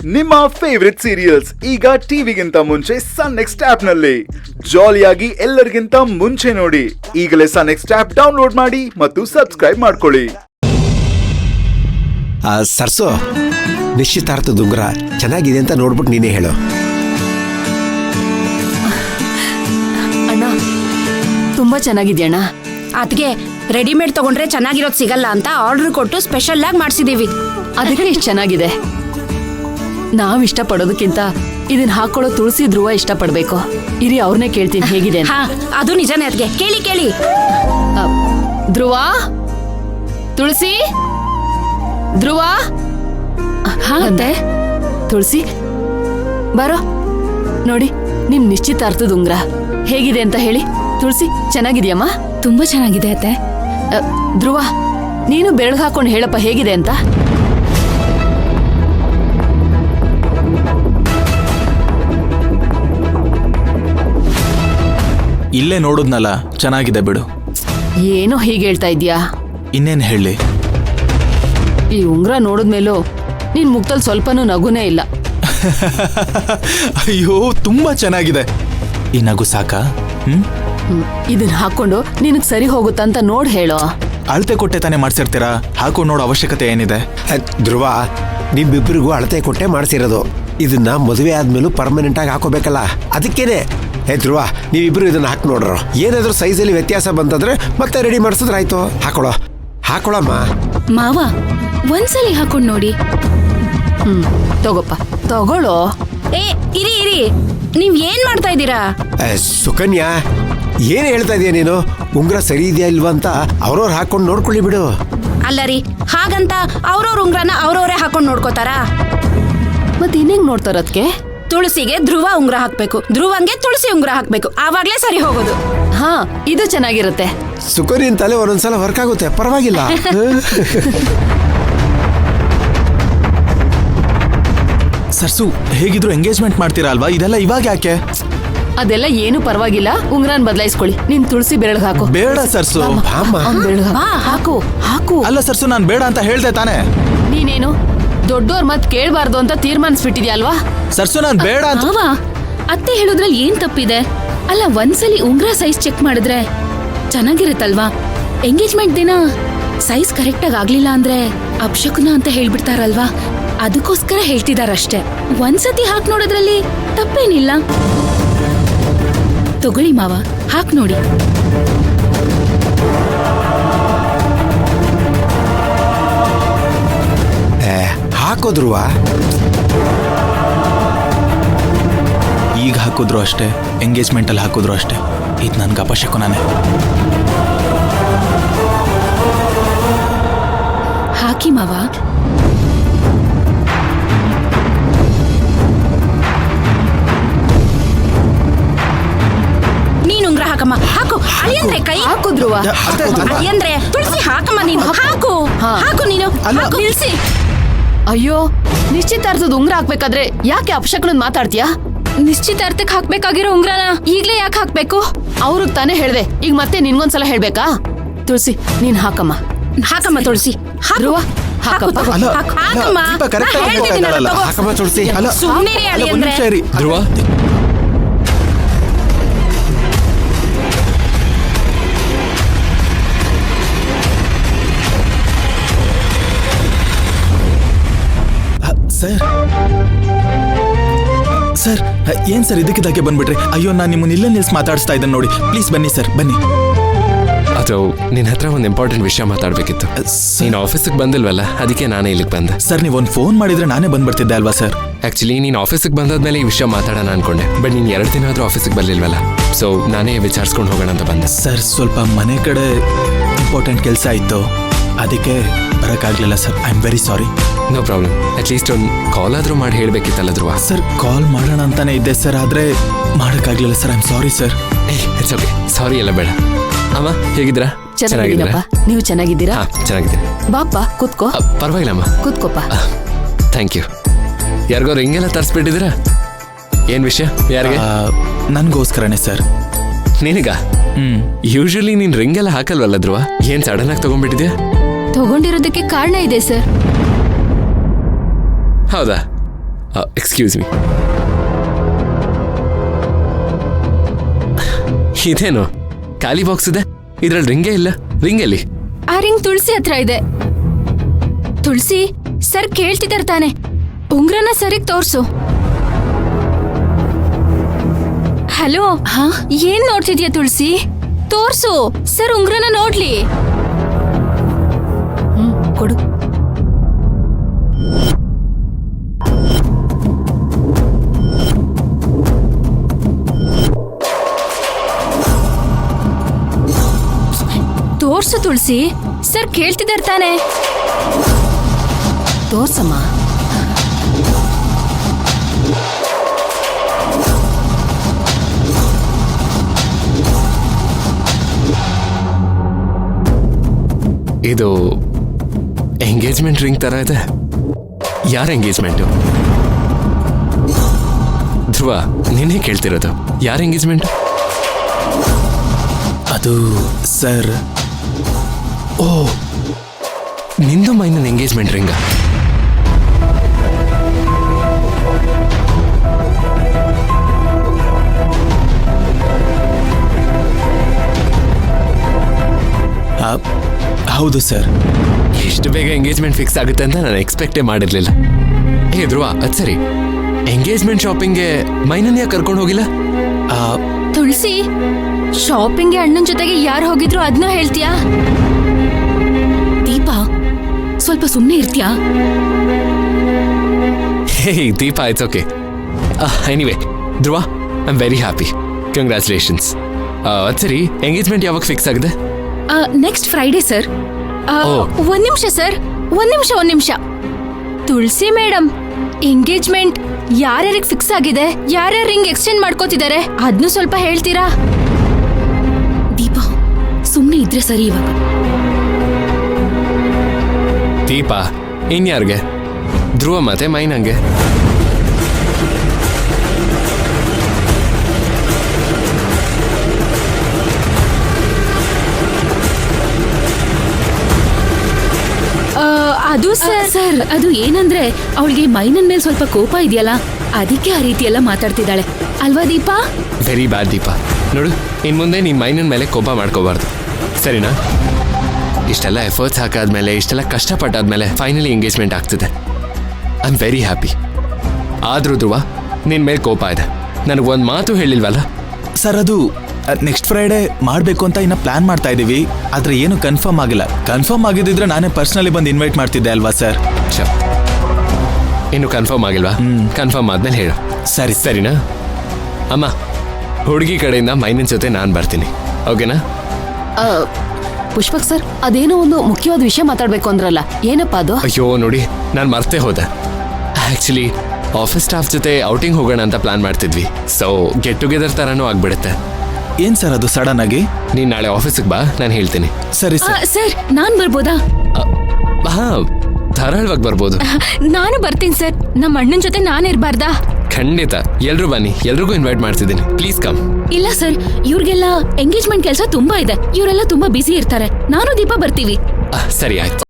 ನಿಮ್ಮ favourite serials ಈಗ ಟಿವಿಗಿಂತ ಮುಂಚೆ ಸನ್ ನೆಕ್ಸ್ಟ್ ಆಪ್ ನಲ್ಲಿ ಜಾಲಿಯಾಗಿ ಎಲ್ಲರಿಗಿಂತ ಮುಂಚೆ ನೋಡಿ. ಈಗಲೇ ಸನ್ ನೆಕ್ಸ್ಟ್ ಆಪ್ ಡೌನ್ಲೋಡ್ ಮಾಡಿ ಮತ್ತು ಸಬ್ಸ್ಕ್ರೈಬ್ ಮಾಡ್ಕೊಳ್ಳಿ. ಸರ್ಸು, ನಿಶ್ಚಿತಾರ್ಥ ದುಂಗುರ ಚೆನ್ನಾಗಿದೆ ಅಂತ ನೋಡ್ಬಿಟ್ಟು ನೀನೇ ಹೇಳು. ಅಣ್ಣ ತುಂಬಾ ಚೆನ್ನಾಗಿದ್ಯಣ್ಣ. ಅದಕ್ಕೆ ರೆಡಿಮೇಡ್ ತಗೊಂಡ್ರೆ ಚೆನ್ನಾಗಿರೋದು ಸಿಗಲ್ಲ ಅಂತ ಆರ್ಡರ್ ಕೊಟ್ಟು ಸ್ಪೆಷಲ್ ಆಗಿ ಮಾಡಿಸಿದೀವಿ. ಅದಕ್ಕೆ ಇಷ್ಟು ಚೆನ್ನಾಗಿದೆ. ನಾವ್ ಇಷ್ಟ ಪಡೋದಕ್ಕಿಂತ ಇದನ್ನ ಹಾಕೊಳ್ಳೋ ತುಳಸಿ ಧ್ರುವ ಇಷ್ಟ ಪಡ್ಬೇಕು. ಇರಿ ಅವ್ರನ್ನೇ ಕೇಳ್ತೀನಿ ಹೇಗಿದೆ. ಹಾ, ಅದು ನಿಜಾನೇ. ಅದಕ್ಕೆ ಕೇಳಿ ಕೇಳಿ. ಧ್ರುವ, ತುಳಸಿ, ಧ್ರುವ. ಹಾ ಅತ್ತೆ. ತುಳಸಿ ಬಾರೋ, ನೋಡಿ ನಿಮ್ ನಿಶ್ಚಿತಾರ್ಥದ ಉಂಗ್ರ ಹೇಗಿದೆ ಅಂತ ಹೇಳಿ. ತುಳಸಿ ಚೆನ್ನಾಗಿದ್ಯಮ್ಮ? ತುಂಬಾ ಚೆನ್ನಾಗಿದೆ ಅತ್ತೆ. ಧ್ರುವ, ನೀನು ಬೆರಳು ಹಾಕೊಂಡು ಹೇಳಪ್ಪ ಹೇಗಿದೆ ಅಂತ. ಇಲ್ಲೇ ನೋಡುದ್ನಲ್ಲ, ಚೆನ್ನಾಗಿದೆ ಬಿಡು. ಏನೋ ಹೀಗೆ ಹೇಳ್ತಾ ಇದ್ಯಾ? ಇನ್ನೇನು ಹೇಳಿ? ಈ ಉಂಗ್ರ ನೋಡಿದ್ಮೇಲೂ ನಿನ್ ಮುಖದಲ್ಲಿ ಸ್ವಲ್ಪನೂ ನಗುನೇ ಇಲ್ಲ. ಅಯ್ಯೋ, ತುಂಬಾ ಚೆನ್ನಾಗಿದೆ. ಈ ನಗು ಸಾಕಾ? ಇದನ್ನ ಹಾಕೊಂಡು ನಿನಗ್ ಸರಿ ಹೋಗುತ್ತಂತ ನೋಡ್ ಹೇಳೋ. ಅಳತೆ ಕೊಟ್ಟೆ ತಾನೇ ಮಾಡ್ಸಿರ್ತೀರಾ, ಹಾಕೊಂಡು ನೋಡೋ ಅವಶ್ಯಕತೆ ಏನಿದೆ? ಧ್ರುವ, ನಿಮ್ಮಿಬ್ಬರಿಗೂ ಅಳತೆ ಕೊಟ್ಟೆ ಮಾಡ್ಸಿರೋದು. ಇದನ್ನ ಮದುವೆ ಆದ್ಮೇಲೂ ಪರ್ಮನೆಂಟ್ ಆಗಿ ಹಾಕೋಬೇಕಲ್ಲ, ಅದಕ್ಕೇನೆ. ಧ್ರುವ, ನೀವಿಬ್ರು ಇದನ್ನ ಹಾಕಿ ನೋಡ್ರು. ಏನಾದ್ರೂ ಸೈಜಲ್ಲಿ ವ್ಯತ್ಯಾಸ ಬಂತಂದ್ರೆ ಮತ್ತೆ ರೆಡಿ ಮಾಡಿಸಿದ್ರೆ ಆಯ್ತು. ಹಾಕೊಳಮ್ಮ. ಮಾವ, ಒಂದ್ಸಲಿ ಹಾಕೊಂಡ್ ನೋಡಿ. ತಗೋಪ್ಪ, ತಗೊಳ್ಳೋ. ಇರಿ ಇರಿ, ನೀವ್ ಏನ್ ಮಾಡ್ತಾ ಇದ್ದೀರಾ? ಸುಕನ್ಯಾ, ಏನ್ ಹೇಳ್ತಾ ಇದೀಯ ನೀನು? ಉಂಗ್ರ ಸರಿ ಇದೆಯಾ ಇಲ್ವಾ ಅಂತ ಅವ್ರವ್ರು ಹಾಕೊಂಡು ನೋಡ್ಕೊಳ್ಳಿ ಬಿಡು. ಅಲ್ಲ ರೀ, ಹಾಗಂತ ಅವ್ರವ್ರ ಉಂಗ್ರನ ಅವ್ರವ್ರೇ ಹಾಕೊಂಡ್ ನೋಡ್ಕೋತಾರಾ? ಮತ್ತೆ ಇನ್ನೇಗ್ ನೋಡ್ತಾರ? ಅದಕ್ಕೆ ತುಳಸಿಗೆ ಧ್ರುವ ಉಂಗ್ರ ಹಾಕ್ಬೇಕು, ಧ್ರುವಂಗೆ ತುಳಸಿ ಉಂಗ್ರ ಹಾಕ್ಬೇಕು, ಆವಾಗ್ಲೇ ಸರಿ ಹೋಗೋದು. ಹಾ, ಇದು ಚೆನ್ನಾಗಿರುತ್ತೆ. ಸುಕನ್ಯನ್ ತಲೆ ಒಂದೊಂದ್ಸಲ ವರ್ಕ್ ಆಗುತ್ತೆ, ಪರವಾಗಿಲ್ಲ. ಸರ್ಸು, ಹೇಗಿದ್ರು ಎಂಗೇಜ್ಮೆಂಟ್ ಮಾಡ್ತೀರಾ ಅಲ್ವಾ? ಇದೆಲ್ಲ ಇವಾಗ ಯಾಕೆ? ಅದೆಲ್ಲ ಏನು ಪರವಾಗಿಲ್ಲ. ಉಂಗ್ರನ್ ಬದಲಾಯಿಸ್ಕೊಳ್ಳಿ. ನೀನ್ ತುಳಸಿ ಬೆರಳಿಗೆ ಹಾಕು. ಬೇಡ ಸರ್ಸು. ಹಾಕು ಹಾಕು. ಅಲ್ಲ ಸರ್ಸು, ನಾನ್ ಬೇಡ ಅಂತ ಹೇಳ್ದೆ ತಾನೆ. ನೀನೇನು ದೊಡ್ಡೋರ್ ಮತ್ ಕೇಳ್ಬಾರ್ದು ಅಂತ ತೀರ್ಮಾನಿಸ್ಬಿಟ್ಟಿದ್ಯಲ್ವಾ? ಸರ್ಸು, ನಾನ್ ಬೇಡ ಅಂತ. ಅತ್ತೆ ಹೇಳೋದ್ರಲ್ಲಿ ಏನ್ ತಪ್ಪಿದೆ? ಅಲ್ಲ, ಒಂದ್ಸಲಿ ಉಂಗ್ರ ಸೈಜ್ ಚೆಕ್ ಮಾಡಿದ್ರೆ ಚೆನ್ನಾಗಿರುತ್ತಲ್ವಾ? ಎಂಗೇಜ್ಮೆಂಟ್ ದಿನ ಸೈಜ್ ಕರೆಕ್ಟ್ ಆಗಿ ಆಗ್ಲಿಲ್ಲ ಅಂದ್ರೆ ಅಪಶಕುನ ಅಂತ ಹೇಳ್ಬಿಡ್ತಾರಲ್ವಾ? ಅದಕ್ಕೋಸ್ಕರ ಹೇಳ್ತಿದಾರಷ್ಟೇ. ಒಂದ್ಸತಿ ಹಾಕ್ ನೋಡೋದ್ರಲ್ಲಿ ತಪ್ಪೇನಿಲ್ಲ. ತಗೊಳ್ಳಿ ಮಾವ, ಹಾಕ್ ನೋಡಿ. ಹಾಕೋದ್ರುವ ಈಗ ಹಾಕಿದ್ರು ಅಷ್ಟೇ, ಎಂಗೇಜ್ಮೆಂಟ್ ಅಲ್ಲಿ ಹಾಕಿದ್ರು ಅಷ್ಟೇ. ಇದು ನನ್ಗೆ ಅಪಶಕುನಾನೆ. ಹಾಕಿ ಮಾವ. ನೀನ್ ಉಂಗ್ರ ಹಾಕಮ್ಮ, ಹಾಕು. ಅಳಿಯಂದ್ರೆ ಕೈ ಹಾಕು ಧ್ರುವ. ಅಳಿಯಂದ್ರೆ ತುಳಸಿ ಹಾಕಮ್ಮ, ನೀನು ಹಾಕು. ಹಾಕು ನೀನು. ನಿಲ್ಸಿ. ಅಯ್ಯೋ, ನಿಶ್ಚಿತಾರ್ಥದ ಉಂಗ್ರ ಹಾಕ್ಬೇಕಾದ್ರೆ ಯಾಕೆ ಅಪಶಕುನನ್ ಮಾತಾಡ್ತೀಯಾ? ನಿಶ್ಚಿತಾರ್ಥಕ್ಕೆ ಹಾಕ್ಬೇಕಾಗಿರೋ ಉಂಗ್ರನ ಈಗ್ಲೇ ಯಾಕೆ ಹಾಕ್ಬೇಕು? ಅವ್ರಿಗೆ ತಾನೇ ಹೇಳ್ದೆ, ಈಗ ಮತ್ತೆ ನಿನ್ಗೊಂದ್ಸಲ ಹೇಳ್ಬೇಕಾ? ತುಳಸಿ, ನೀನ್ ಹಾಕಮ್ಮ. ಹಾಕಮ್ಮ ತುಳಸಿ. ಧ್ರುವ, ಹಾಕಪ್ಪ. ಹಾಕಮ್ಮ ತುಳಸಿ. ಸುಮ್ಮನೆ ಅಳಿಯಂದ್ರೆ. ಧ್ರುವ, ಸರ್, ಏನ್ ಸರ್ ಇದಕ್ಕಿದ್ದಾಗೆ ಬಂದ್ಬಿಟ್ರಿ? ಅಯ್ಯೋ, ನಾನು ನಿಮ್ಮನ್ನ ಇಲ್ಲೇ ನಿಲ್ಸಿ ಮಾತಾಡಿಸ್ತಾ ಇದ್ದೇನೆ ನೋಡಿ. ಪ್ಲೀಸ್ ಬನ್ನಿ ಸರ್, ಬನ್ನಿ. ಅದು ನಿನ್ನ ಹತ್ರ ಒಂದು ಇಂಪಾರ್ಟೆಂಟ್ ವಿಷಯ ಮಾತಾಡ್ಬೇಕಿತ್ತು. ನೀನು ಆಫೀಸಿಗೆ ಬಂದಿಲ್ವಲ್ಲ, ಅದಕ್ಕೆ ನಾನೇ ಇಲ್ಲಿಗೆ ಬಂದೆ. ಸರ್, ನೀವು ಒಂದು ಫೋನ್ ಮಾಡಿದ್ರೆ ನಾನೇ ಬಂದ್ಬಿಡ್ತಿದ್ದೆ ಅಲ್ವಾ ಸರ್? ಆಕ್ಚುಲಿ ನೀನು ಆಫೀಸಿಗೆ ಬಂದಾದ್ಮೇಲೆ ಈ ವಿಷಯ ಮಾತಾಡೋಣ ಅನ್ಕೊಂಡೆ. ಬಟ್ ನೀನು 2 ದಿನ ಆದ್ರೂ ಆಫೀಸಿಗೆ ಬರ್ಲಿಲ್ವಲ್ಲ, ಸೊ ನಾನೇ ವಿಚಾರಿಸ್ಕೊಂಡು ಹೋಗೋಣ ಅಂತ ಬಂದೆ. ಸರ್, ಸ್ವಲ್ಪ ಮನೆ ಕಡೆ ಇಂಪಾರ್ಟೆಂಟ್ ಕೆಲಸ ಇತ್ತು, ಅದಕ್ಕೆ ಬರೋಕ್ಕಾಗಲಿಲ್ಲ sir. I am very sorry. No problem. At least ಒಂದು ಕಾಲ್ ಆದ್ರೂ ಮಾಡಿ ಹೇಳ್ಬೇಕಿತ್ತಲ್ಲ ಧ್ರುವ. ಸರ್, ಕಾಲ್ ಮಾಡೋಣ ಅಂತಾನೆ ಇದ್ದೆ ಸರ್, ಆದ್ರೆ ಮಾಡೋಕ್ಕಾಗಲಿಲ್ಲ sir. I am sorry sir. It's okay, sorry ಎಲ್ಲ ಬೇಡ. ಅಮ್ಮ, ಹೇಗಿದ್ದೀರಾ? ಚೆನ್ನಾಗಿದ್ದೀನಪ್ಪ. ನೀವು ಚೆನ್ನಾಗಿದ್ದೀರಾ? ಚೆನ್ನಾಗಿದ್ದೀನಿ. ಬಾಪ್ಪ, ಕೂತ್ಕೋ. ಪರವಾಗಿಲ್ಲ ಅಮ್ಮ, ಕೂತ್ಕೋಪ್ಪ. Thank you. ಯಾರಿಗೋ ರಿಂಗ್ ಎಲ್ಲ ತರಿಸ್ಬಿಟ್ಟಿದ್ದೀರಾ? ಏನ್ ವಿಷಯ? ಯಾರಿಗೆ? ನನ್ಗೋಸ್ಕರನೇ ಸರ್. ನಿನಗ? ಯೂಶಲಿ ನೀನ್ ರಿಂಗ್ ಎಲ್ಲ ಹಾಕಲ್ವಲ್ಲ ಧ್ರುವ? ಏನ್ ಸಡನ್ ಆಗಿ ಎಕ್ಸ್ಕ್ಯೂಸ್ ಮೀ. ಇದೇನು ಖಾಲಿ ಬಾಕ್ಸ್ ಇದೆ, ಇದ್ರಲ್ಲಿ ರಿಂಗೇ ಇಲ್ಲ. ರಿಂಗ್ ಎಲ್ಲಿ? ಆ ರಿಂಗ್ ತುಳಸಿ ಹತ್ರ ಇದೆ. ತುಳಸಿ ಸರ್ ಕೇಳ್ತಿದಾರ ತಾನೆ, ಉಂಗ್ರನ ಸರಿಗ್ ತೋರ್ಸು. ಹಲೋ, ಏನ್ ನೋಡ್ತಿದ್ಯಾ ತುಳಸಿ? ತೋರ್ಸು ಸರ್, ಉಂಗ್ರನ ನೋಡ್ಲಿ. ಕೊಡು. ತೋರ್ಸು ತುಳಸಿ, ಸರ್ ಕೇಳ್ತಿದಾರ ತಾನೆ. ತೋರ್ಸಮ್ಮ. ಇದು ಎಂಗೇಜ್ಮೆಂಟ್ ರಿಂಗ್ ತರ ಇದೆ. ಯಾರ ಎಂಗೇಜ್ಮೆಂಟು? ಧ್ರುವ, ನೀನೇ ಕೇಳ್ತಿರೋದು. ಯಾರ ಎಂಗೇಜ್ಮೆಂಟ್? ಅದು ಸರ್, ಓ, ನಿಂದು ಮೈನನ್ ಎಂಗೇಜ್ಮೆಂಟ್ ರಿಂಗ? ಹೌದು ಸರ್. ಇಷ್ಟು ಬೇಗ ಎಂಗೇಜ್ಮೆಂಟ್ ಫಿಕ್ಸ್ ಆಗುತ್ತೆ ಅಂತ ನಾನು ಎಕ್ಸ್ಪೆಕ್ಟೇ ಮಾಡಿರ್ಲಿಲ್ಲ. ಏ ಧ್ರುವ, ಅದ್ ಸರಿ, ಎಂಗೇಜ್ಮೆಂಟ್ ಶಾಪಿಂಗ್ಗೆ ಮೈನನ್ ಯಾಕೆ ಕರ್ಕೊಂಡು ಹೋಗಿಲ್ಲ? ತುಳಸಿ, ಶಾಪಿಂಗ್ಗೆ ಅಣ್ಣನ ಜೊತೆಗೆ ಯಾರು ಹೋಗಿದ್ರು ಅದನ್ನ ಹೇಳ್ತೀಯಾ? ದೀಪಾ, ಸ್ವಲ್ಪ ಸುಮ್ಮನೆ ಇರ್ತೀಯಾ? Hey Deepa, it's okay. Anyway Dhruva, I am very happy. Congratulations. ಅದ್ ಸರಿ, ಎಂಗೇಜ್ಮೆಂಟ್ ಯಾವಾಗ ಫಿಕ್ಸ್ ಆಗಿದೆ? Next Friday sir. ಒಂದ್ ನಿಮಿಷ ಸರ್, ಒಂದ್ ನಿಮಿಷ. ತುಳಸಿ ಮೇಡಮ್, ಎಂಗೇಜ್ಮೆಂಟ್ ಯಾರ್ಯಾರಿಗೆ ಫಿಕ್ಸ್ ಆಗಿದೆ, ಯಾರ್ಯಾರು ರಿಂಗ್ ಎಕ್ಸ್ಚೇಂಜ್ ಮಾಡ್ಕೋತಿದ್ದಾರೆ ಅದನ್ನು ಸ್ವಲ್ಪ ಹೇಳ್ತೀರಾ? ದೀಪಾ, ಸುಮ್ಮನೆ ಇದ್ರೆ ಸರಿ ಇವಾಗ. ದೀಪಾ, ಇನ್ಯಾರ್ಗೆ? ಧ್ರುವ ಮತ್ತೆ ಮೈನಂಗೆ. ಅದು ಸರ್, ಅದು ಏನಂದ್ರೆ ಅವಳಿಗೆ ಮೈನನ್ ಮೇಲೆ ಸ್ವಲ್ಪ ಕೋಪ ಇದೆಯಲ್ಲ, ಅದಕ್ಕೆ ಆ ರೀತಿ ಎಲ್ಲ ಮಾತಾಡ್ತಿದ್ದಾಳೆ ಅಲ್ವಾ ದೀಪಾ? Very bad Deepa. ನೋಡು, ಇನ್ ಮುಂದೆ ನೀನ್ ಮೈನನ್ ಮೇಲೆ ಕೋಪ ಮಾಡ್ಕೋಬಾರ್ದು, ಸರಿನಾ? ಇಷ್ಟೆಲ್ಲ ಎಫರ್ಟ್ಸ್ ಹಾಕಾದ್ಮೇಲೆ, ಇಷ್ಟೆಲ್ಲ ಕಷ್ಟಪಟ್ಟಾದ್ಮೇಲೆ ಫೈನಲಿ ಎಂಗೇಜ್ಮೆಂಟ್ ಆಗ್ತಿದೆ. I am very happy. ಆದ್ರೂ ಧ್ರುವ, ನಿನ್ ಮೇಲೆ ಕೋಪ ಇದೆ. ನನಗೊಂದು ಮಾತು ಹೇಳಿಲ್ವಲ್ಲ? ಸರ್, ಅದು ನೆಕ್ಸ್ಟ್ ಫ್ರೈಡೇ ಮಾಡಬೇಕು ಅಂತ ಇನ್ನ ಪ್ಲಾನ್ ಮಾಡ್ತಾ ಇದ್ದೀವಿ. ಆದ್ರೆ ಏನು ಕನ್ಫರ್ಮ್ ಆಗಿಲ್ಲ. ಕನ್ಫರ್ಮ್ ಆಗಿದ್ದಿದ್ರೆ ನಾನೇ ಪರ್ಸನಲಿ ಬಂದು ಇನ್ವೈಟ್ ಮಾಡ್ತಿದ್ದೆ ಅಲ್ವಾ ಸರ್? ಇನ್ನು ಕನ್ಫರ್ಮ್ ಆಗಿಲ್ವಾ? ಕನ್ಫರ್ಮ್ ಆದ್ಮೇಲೆ ಹೇಳು. ಸರಿನಾ? ಅಮ್ಮ, ಹುಡುಗಿ ಕಡೆಯಿಂದ ಮೈನನ್ ಜೊತೆ ನಾನು ಬರ್ತೀನಿ, ಓಕೆನಾ? ಪುಷ್ಪಕ್ ಸರ್, ಅದೇನೋ ಒಂದು ಮುಖ್ಯವಾದ ವಿಷಯ ಮಾತಾಡ್ಬೇಕು ಅಂದ್ರಲ್ಲ, ಏನಪ್ಪಾ ಅದು? ಅಯ್ಯೋ ನೋಡಿ, ನಾನು ಮರ್ತೇ ಹೋದೆ. ಆಕ್ಚುಲಿ ಆಫೀಸ್ ಸ್ಟಾಫ್ ಜೊತೆ ಔಟಿಂಗ್ ಹೋಗೋಣ ಅಂತ ಪ್ಲಾನ್ ಮಾಡ್ತಿದ್ವಿ. ಸೊ ಗೆಟ್ ಟುಗೆದರ್ ತರಾನೂ ಆಗ್ಬಿಡುತ್ತೆ. ಏನ್ ಸರ್ ಅದು ಸಡನ್ ಆಗಿ? ನೀನ್ ನಾಳೆ ಆಫೀಸಿಗೆ ಬಾ, ನಾನು ಹೇಳ್ತೀನಿ. ಸರಿ ಸರ್. ಸರ್, ನಾನ್ ಬರ್ಬೋದಾ? ಹಾ, ಧಾರಾಳವಾಗಿ ಬರ್ಬೋದು. ನಾನು ಬರ್ತೀನಿ ಸರ್. ನಮ್ಮ ಅಣ್ಣನ ಜೊತೆ ನಾನು ಇರಬಾರ್ದಾ? ಖಂಡಿತ, ಎಲ್ರು ಬನ್ನಿ, ಎಲ್ರಿಗೂ ಇನ್ವೈಟ್ ಮಾಡ್ತಿದ್ದೀನಿ. Please come. ಇಲ್ಲ ಸರ್, ಇವ್ರಿಗೆಲ್ಲ ಎಂಗೇಜ್ಮೆಂಟ್ ಕೆಲಸ ತುಂಬಾ ಇದೆ. ಇವರೆಲ್ಲ ತುಂಬಾ ಬಿಸಿ ಇರ್ತಾರೆ. ನಾನು ದೀಪಾ ಬರ್ತೀವಿ. ಸರಿ, ಆಯ್ತು.